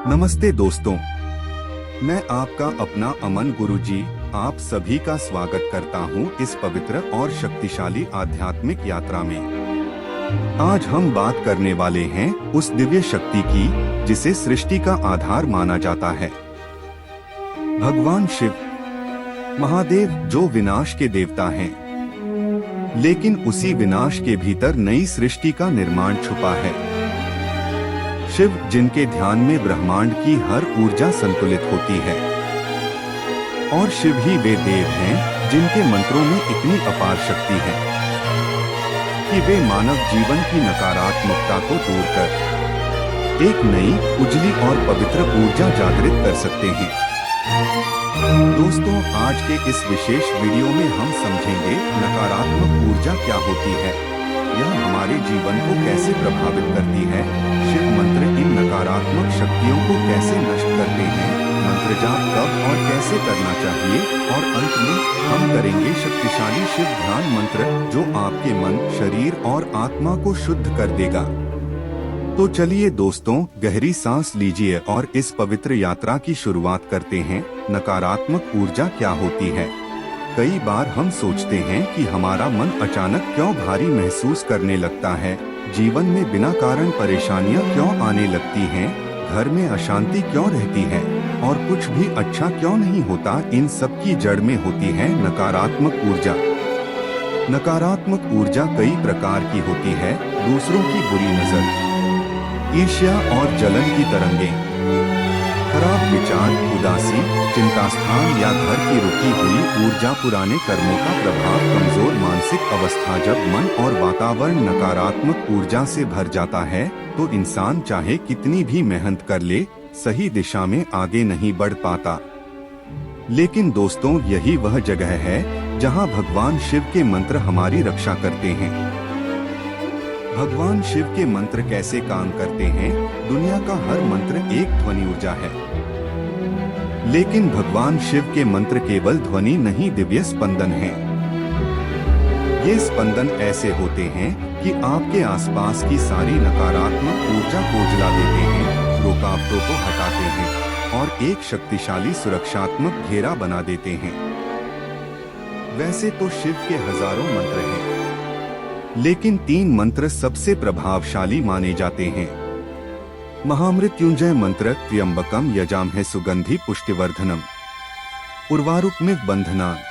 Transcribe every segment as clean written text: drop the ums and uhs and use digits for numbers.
नमस्ते दोस्तों, मैं आपका अपना अमन गुरुजी आप सभी का स्वागत करता हूं इस पवित्र और शक्तिशाली आध्यात्मिक यात्रा में। आज हम बात करने वाले हैं उस दिव्य शक्ति की जिसे सृष्टि का आधार माना जाता है। भगवान शिव, महादेव, जो विनाश के देवता हैं, लेकिन उसी विनाश के भीतर नई सृष्टि का निर्माण छुपा है। शिव, जिनके ध्यान में ब्रह्मांड की हर ऊर्जा संतुलित होती है, और शिव ही वे देव हैं जिनके मंत्रों में इतनी अपार शक्ति है कि वे मानव जीवन की नकारात्मकता को दूर कर एक नई, उजली और पवित्र ऊर्जा जागृत कर सकते हैं। दोस्तों, आज के इस विशेष वीडियो में हम समझेंगे नकारात्मक ऊर्जा क्या होती है, यह हमारे जीवन को कैसे प्रभावित करती है, शिव मंत्र इन नकारात्मक शक्तियों को कैसे नष्ट करते हैं, मंत्र जाप कब और कैसे करना चाहिए, और अंत में हम करेंगे शक्तिशाली शिव ध्यान मंत्र जो आपके मन, शरीर और आत्मा को शुद्ध कर देगा। तो चलिए दोस्तों, गहरी सांस लीजिए और इस पवित्र यात्रा की शुरुआत करते हैं। नकारात्मक ऊर्जा क्या होती है? कई बार हम सोचते हैं कि हमारा मन अचानक क्यों भारी महसूस करने लगता है, जीवन में बिना कारण परेशानियां क्यों आने लगती हैं, घर में अशांति क्यों रहती है और कुछ भी अच्छा क्यों नहीं होता। इन सब की जड़ में होती है नकारात्मक ऊर्जा। नकारात्मक ऊर्जा कई प्रकार की होती है। दूसरों की बुरी नजर, ईर्ष्या और जलन की तरंगें, खराब विचार, उदासी, चिंता स्थान या घर की रुकी हुई ऊर्जा, पुराने कर्मों का प्रभाव, कमजोर मानसिक अवस्था। जब मन और वातावरण नकारात्मक ऊर्जा से भर जाता है तो इंसान चाहे कितनी भी मेहनत कर ले, सही दिशा में आगे नहीं बढ़ पाता। लेकिन दोस्तों, यही वह जगह है जहां भगवान शिव के मंत्र हमारी रक्षा करते हैं। भगवान शिव के मंत्र कैसे काम करते हैं? दुनिया का हर मंत्र एक ध्वनि ऊर्जा है, लेकिन भगवान शिव के मंत्र केवल ध्वनि नहीं, दिव्य स्पंदन हैं। ये स्पंदन ऐसे होते हैं कि आपके आसपास की सारी नकारात्मक ऊर्जा को जला देते हैं, रुकावटों को हटाते हैं और एक शक्तिशाली सुरक्षात्मक घेरा बना देते हैं। वैसे तो शिव के हजारों मंत्र हैं, लेकिन 3 मंत्र सबसे प्रभावशाली माने जाते हैं। महामृत्युंजय मंत्र, त्र्यंबकम यजामहे सुगंधि पुष्टिवर्धनम, उर्वारुकमिव बंधनान्,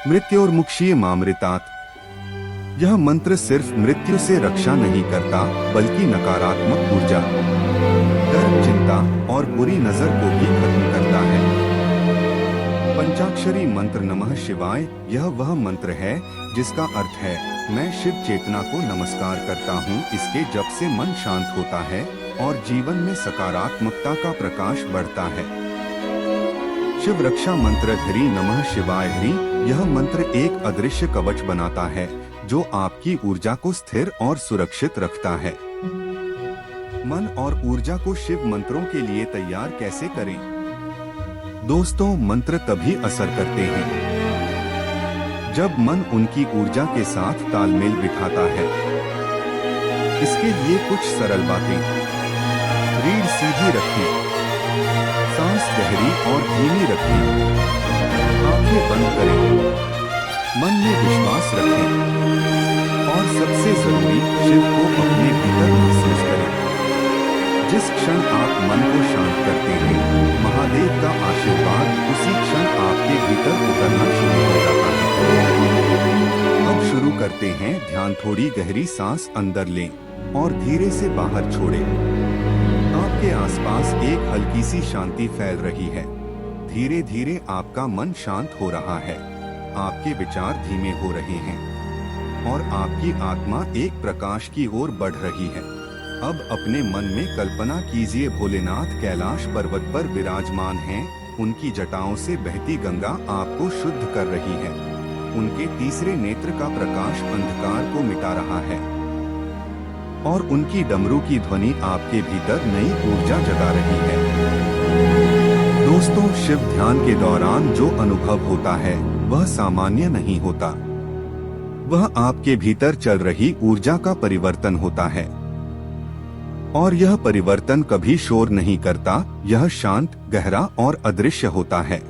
मृत्योर्मुक्षीय मामृतात्। यह मंत्र सिर्फ मृत्यु से रक्षा नहीं करता, बल्कि नकारात्मक ऊर्जा, डर, चिंता और बुरी नजर को भी खत्म करता है। पंचाक्षरी मंत्र नमः शिवाय, यह वह मंत्र है जिसका अर्थ है मैं शिव चेतना को नमस्कार करता हूँ। इसके जप से मन शांत होता है और जीवन में सकारात्मकता का प्रकाश बढ़ता है। शिव रक्षा मंत्र ह्री नमः शिवाय ह्री, यह मंत्र एक अदृश्य कवच बनाता है जो आपकी ऊर्जा को स्थिर और सुरक्षित रखता है। मन और ऊर्जा को शिव मंत्रों के लिए तैयार कैसे करें? दोस्तों, मंत्र तभी असर करते हैं जब मन उनकी ऊर्जा के साथ तालमेल बिठाता है। इसके लिए कुछ सरल बातें। रीढ़ सीधी रखें, सांस गहरी और धीमी रखें, आंखें बंद करें, मन में विश्वास रखें और सबसे जरूरी, शिव को अपने भीतर महसूस करें। जिस क्षण आप मन को शांत करते हैं, महादेव का आशीर्वाद उसी क्षण आपके भीतर उतरना शुरू हो जाता है। अब शुरू करते हैं ध्यान। थोड़ी गहरी सांस अंदर लें और धीरे से बाहर छोड़ें। आपके आसपास एक हल्की सी शांति फैल रही है। धीरे धीरे आपका मन शांत हो रहा है, आपके विचार धीमे हो रहे हैं और आपकी आत्मा एक प्रकाश की ओर बढ़ रही है। अब अपने मन में कल्पना कीजिए, भोलेनाथ कैलाश पर्वत पर विराजमान हैं। उनकी जटाओं से बहती गंगा आपको शुद्ध कर रही है। उनके तीसरे नेत्र का प्रकाश अंधकार को मिटा रहा है और उनकी डमरू की ध्वनि आपके भीतर नई ऊर्जा जगा रही है। दोस्तों, शिव ध्यान के दौरान जो अनुभव होता है वह सामान्य नहीं होता। वह आपके भीतर चल रही ऊर्जा का परिवर्तन होता है, और यह परिवर्तन कभी शोर नहीं करता। यह शांत, गहरा और अदृश्य होता है।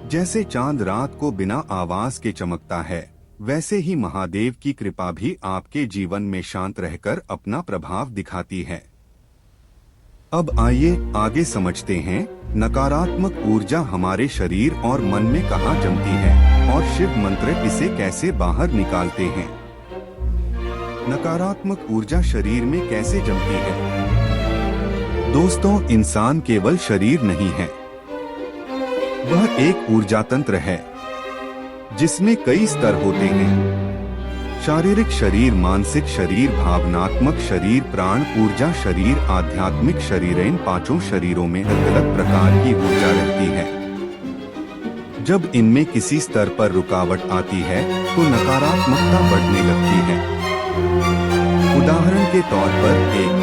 जैसे चांद रात को बिना आवाज के चमकता है, वैसे ही महादेव की कृपा भी आपके जीवन में शांत रहकर अपना प्रभाव दिखाती है। अब आइए आगे समझते हैं, नकारात्मक ऊर्जा हमारे शरीर और मन में कहाँ जमती है और शिव मंत्र इसे कैसे बाहर निकालते हैं। नकारात्मक ऊर्जा शरीर में कैसे जमती है? दोस्तों, इंसान केवल शरीर नहीं है, वह एक ऊर्जा तंत्र है जिसमें कई स्तर होते हैं। शारीरिक शरीर, मानसिक शरीर, भावनात्मक शरीर, प्राण ऊर्जा शरीर, आध्यात्मिक शरीर। इन पांचों शरीरों में अलग अलग प्रकार की ऊर्जा रहती है। जब इनमें किसी स्तर पर रुकावट आती है तो नकारात्मकता बढ़ने लगती है। उदाहरण के तौर पर एक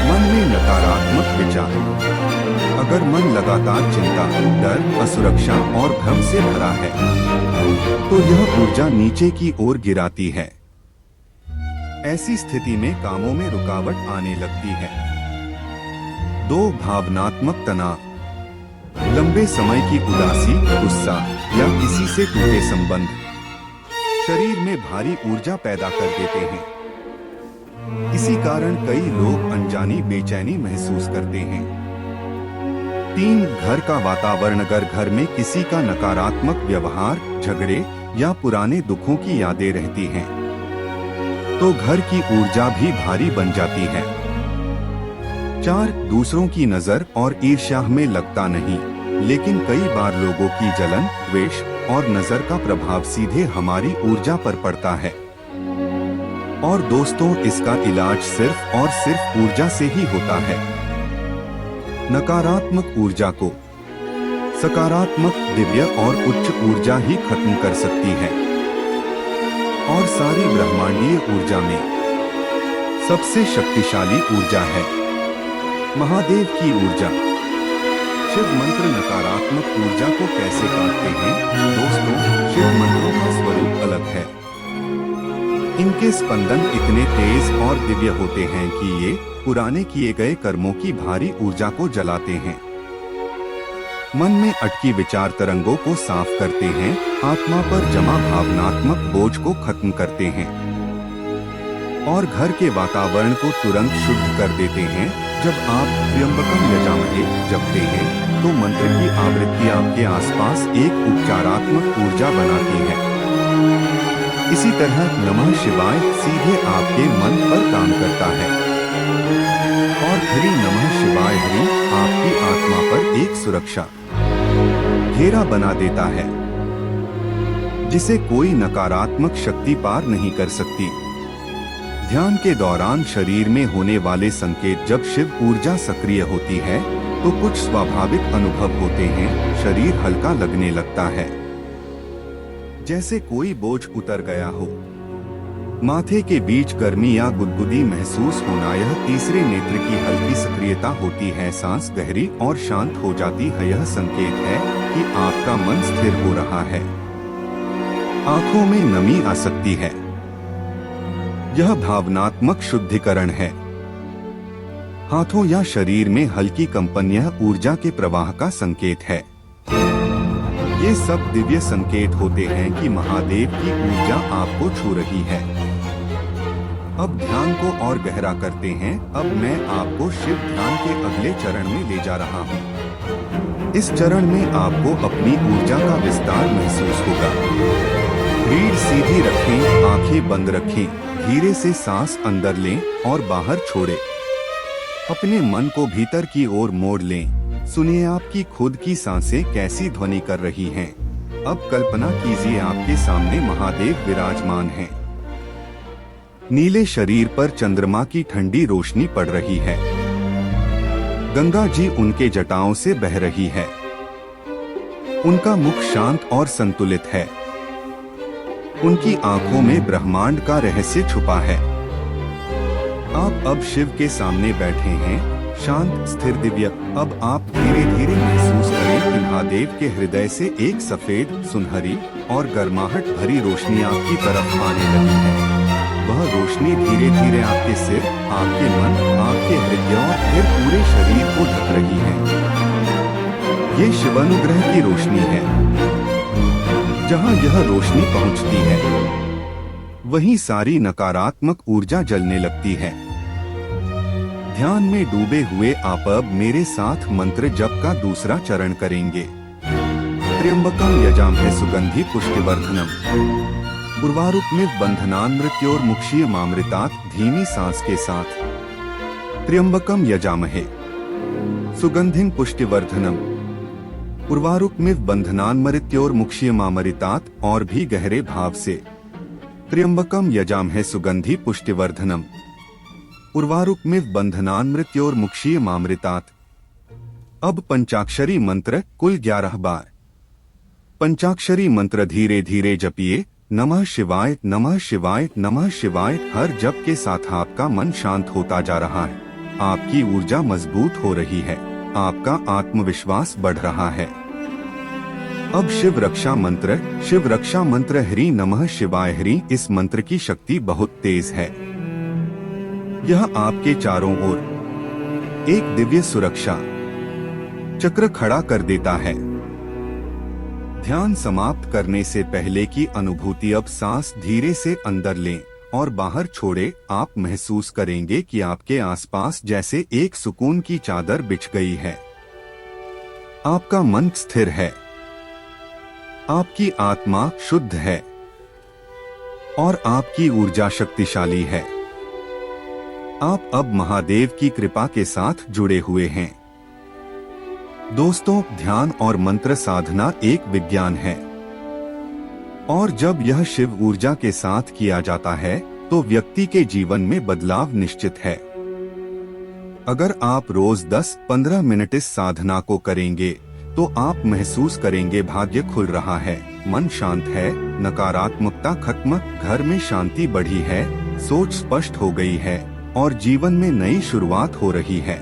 मन में नकारात्मक विचार। अगर मन लगातार चिंता, डर, असुरक्षा और भ्रम से भरा है तो यह ऊर्जा नीचे की ओर गिराती है। ऐसी स्थिति में कामों में रुकावट आने लगती है। 2. भावनात्मक तनाव। लंबे समय की उदासी, गुस्सा या किसी से टूटे संबंध शरीर में भारी ऊर्जा पैदा कर देते हैं। इसी कारण कई लोग अनजानी बेचैनी महसूस करते हैं। 3. घर का वातावरण। अगर घर में किसी का नकारात्मक व्यवहार, झगड़े या पुराने दुखों की यादें रहती हैं, तो घर की ऊर्जा भी भारी बन जाती है। 4. दूसरों की नजर और ईर्ष्या में लगता नहीं, लेकिन कई बार लोगों की जलन, द्वेष और नजर का प्रभाव सीधे हमारी ऊर्जा पर पड़ता है। और दोस्तों, इसका इलाज सिर्फ और सिर्फ ऊर्जा से ही होता है। नकारात्मक ऊर्जा को सकारात्मक, दिव्य और उच्च ऊर्जा ही खत्म कर सकती है। और सारी ब्रह्मांडीय ऊर्जा में सबसे शक्तिशाली ऊर्जा है महादेव की ऊर्जा। शिव मंत्र नकारात्मक ऊर्जा को कैसे काटते हैं? दोस्तों, शिव मंत्रों का स्वरूप अलग है। इनके स्पंदन इतने तेज और दिव्य होते हैं कि ये पुराने किए गए कर्मों की भारी ऊर्जा को जलाते हैं, मन में अटकी विचार तरंगों को साफ करते हैं, आत्मा पर जमा भावनात्मक बोझ को खत्म करते हैं और घर के वातावरण को तुरंत शुद्ध कर देते हैं। जब आप त्र्यंबकम यजामहे जपते हैं तो मंत्र की आवृत्ति आपके आसपास एक उपचारात्मक ऊर्जा बनाती है। इसी तरह नमः शिवाय सीधे आपके मन पर काम करता है और हरि नमः शिवाय हरि आपकी आत्मा पर एक सुरक्षा घेरा बना देता है जिसे कोई नकारात्मक शक्ति पार नहीं कर सकती। ध्यान के दौरान शरीर में होने वाले संकेत। जब शिव ऊर्जा सक्रिय होती है तो कुछ स्वाभाविक अनुभव होते हैं। शरीर हल्का लगने लगता है, जैसे कोई बोझ उतर गया हो। माथे के बीच गर्मी या गुदगुदी महसूस होना, यह तीसरे नेत्र की हल्की सक्रियता होती है। सांस गहरी और शांत हो जाती है, यह संकेत है कि आपका मन स्थिर हो रहा है। आंखों में नमी आ सकती है, यह भावनात्मक शुद्धिकरण है। हाथों या शरीर में हल्की कंपन, यह ऊर्जा के प्रवाह का संकेत है। ये सब दिव्य संकेत होते हैं कि महादेव की ऊर्जा आपको छू रही है। अब ध्यान को और गहरा करते हैं। अब मैं आपको शिव ध्यान के अगले चरण में ले जा रहा हूँ। इस चरण में आपको अपनी ऊर्जा का विस्तार महसूस होगा। रीढ़ सीधी रखें, आंखें बंद रखें, धीरे से सांस अंदर लें और बाहर छोड़ें। अपने मन को भीतर की ओर मोड़ लें। सुनिए आपकी खुद की सांसें कैसी ध्वनि कर रही हैं। अब कल्पना कीजिए आपके सामने महादेव विराजमान हैं। नीले शरीर पर चंद्रमा की ठंडी रोशनी पड़ रही है। गंगा जी उनके जटाओं से बह रही है। उनका मुख शांत और संतुलित है। उनकी आंखों में ब्रह्मांड का रहस्य छुपा है। आप अब शिव के सामने बैठे हैं, शांत, स्थिर, दिव्य। अब आप धीरे धीरे महसूस करें कि महादेव के हृदय से एक सफेद, सुनहरी और गर्माहट भरी रोशनी आपकी तरफ आने लगी है। वह रोशनी धीरे धीरे आपके सिर, आपके मन, आपके हृदय और फिर पूरे शरीर को ढक रही है। ये शिवानुग्रह की रोशनी है। जहाँ यह रोशनी पहुँचती है, वहीं सारी नकारात्मक ऊर्जा जलने लगती है। ध्यान में डूबे हुए आप अब मेरे साथ मंत्र जप का दूसरा चरण करेंगे। त्र्यंबकम यजामहे सुगंधि पुष्टिवर्धनम उर्वारुकमिव बंधनान् मृत्योर्मुक्षीयमामृतात्। धीमी सांस के साथ त्र्यंबकम यजामहे सुगंधिं पुष्टिवर्धनम उर्वारुकमिव बंधनान् मृत्योर्मुक्षीयमामृतात्। और भी गहरे भाव से त्र्यंबकम यजामहे सुगंधि पुष्टिवर्धनम उर्वारुकमिव बंधनान् मृत्योर्मुक्षीयमामृतात्। अब पंचाक्षरी मंत्र कुल 11 बार। पंचाक्षरी मंत्र धीरे धीरे जपिए। नमः शिवाय, नमः शिवाय, नमः शिवाय। हर जप के साथ आपका मन शांत होता जा रहा है, आपकी ऊर्जा मजबूत हो रही है, आपका आत्मविश्वास बढ़ रहा है। अब शिव रक्षा मंत्र। शिव रक्षा मंत्र ह्रीं नमः शिवाय ह्रीं। इस मंत्र की शक्ति बहुत तेज है। यह आपके चारों ओर एक दिव्य सुरक्षा चक्र खड़ा कर देता है। ध्यान समाप्त करने से पहले की अनुभूति। अब सांस धीरे से अंदर लें और बाहर छोड़े। आप महसूस करेंगे कि आपके आसपास जैसे एक सुकून की चादर बिछ गई है। आपका मन स्थिर है, आपकी आत्मा शुद्ध है और आपकी ऊर्जा शक्तिशाली है। आप अब महादेव की कृपा के साथ जुड़े हुए हैं। दोस्तों, ध्यान और मंत्र साधना एक विज्ञान है और जब यह शिव ऊर्जा के साथ किया जाता है तो व्यक्ति के जीवन में बदलाव निश्चित है। अगर आप रोज 10-15 मिनट इस साधना को करेंगे तो आप महसूस करेंगे भाग्य खुल रहा है, मन शांत है, नकारात्मकता खत्म, घर में शांति बढ़ी है, सोच स्पष्ट हो गई है और जीवन में नई शुरुआत हो रही है।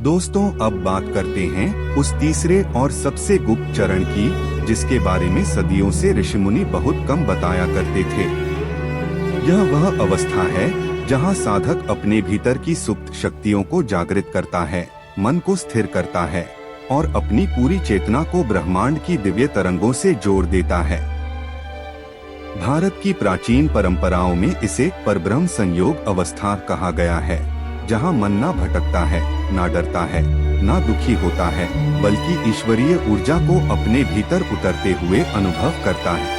दोस्तों, अब बात करते हैं उस तीसरे और सबसे गुप्त चरण की, जिसके बारे में सदियों से ऋषिमुनि बहुत कम बताया करते थे। यह वह अवस्था है जहां साधक अपने भीतर की सुप्त शक्तियों को जागृत करता है, मन को स्थिर करता है और अपनी पूरी चेतना को ब्रह्मांड की दिव्य तरंगों से जोड़ देता है। भारत की प्राचीन परंपराओं में इसे परब्रह्म संयोग अवस्था कहा गया है, जहां मन ना भटकता है, ना डरता है, ना दुखी होता है, बल्कि ईश्वरीय ऊर्जा को अपने भीतर उतरते हुए अनुभव करता है।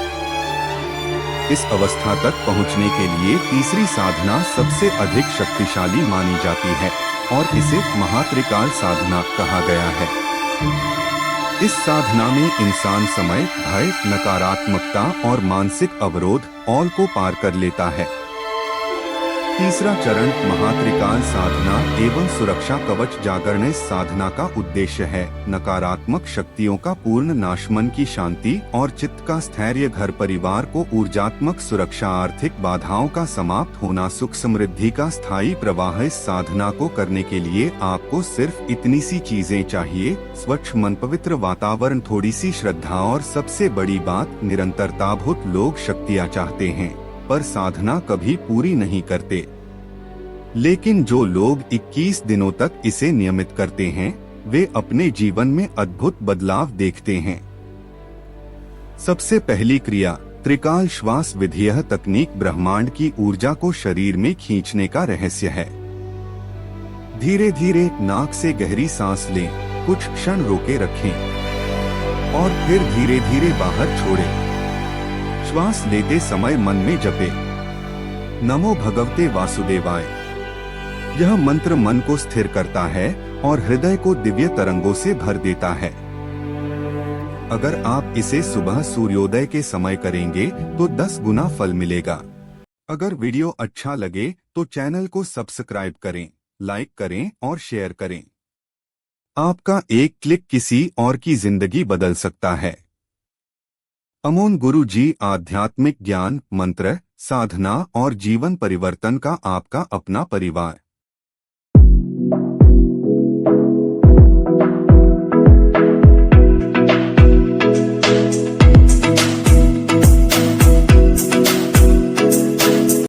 इस अवस्था तक पहुंचने के लिए तीसरी साधना सबसे अधिक शक्तिशाली मानी जाती है और इसे महात्रिकाल साधना कहा गया है। इस साधना में इंसान समय, भय, नकारात्मकता और मानसिक अवरोध ऑल को पार कर लेता है। तीसरा चरण महात्रिकाल साधना एवं सुरक्षा कवच जागरण। इस साधना का उद्देश्य है नकारात्मक शक्तियों का पूर्ण नाश, मन की शांति और चित्त का स्थैर्य, घर परिवार को ऊर्जात्मक सुरक्षा, आर्थिक बाधाओं का समाप्त होना, सुख समृद्धि का स्थायी प्रवाह। इस साधना को करने के लिए आपको सिर्फ इतनी सी चीजें चाहिए: स्वच्छ मन, पवित्र वातावरण, थोड़ी सी श्रद्धा और सबसे बड़ी बात निरंतरता। बहुत लोग शक्तियाँ चाहते हैं पर साधना कभी पूरी नहीं करते, लेकिन जो लोग 21 दिनों तक इसे नियमित करते हैं वे अपने जीवन में अद्भुत बदलाव देखते हैं। सबसे पहली क्रिया त्रिकाल श्वास विधि। यह तकनीक ब्रह्मांड की ऊर्जा को शरीर में खींचने का रहस्य है। धीरे धीरे नाक से गहरी सांस लें, कुछ क्षण रोके रखें और फिर धीरे धीरे बाहर छोड़ें। श्वास लेते समय मन में जपे नमो भगवते वासुदेवाय। यह मंत्र मन को स्थिर करता है और हृदय को दिव्य तरंगों से भर देता है। अगर आप इसे सुबह सूर्योदय के समय करेंगे तो 10 गुना फल मिलेगा। अगर वीडियो अच्छा लगे तो चैनल को सब्सक्राइब करें, लाइक करें और शेयर करें। आपका एक क्लिक किसी और की जिंदगी बदल सकता है। अमोन गुरु जी आध्यात्मिक ज्ञान, मंत्र, साधना और जीवन परिवर्तन का आपका अपना परिवार।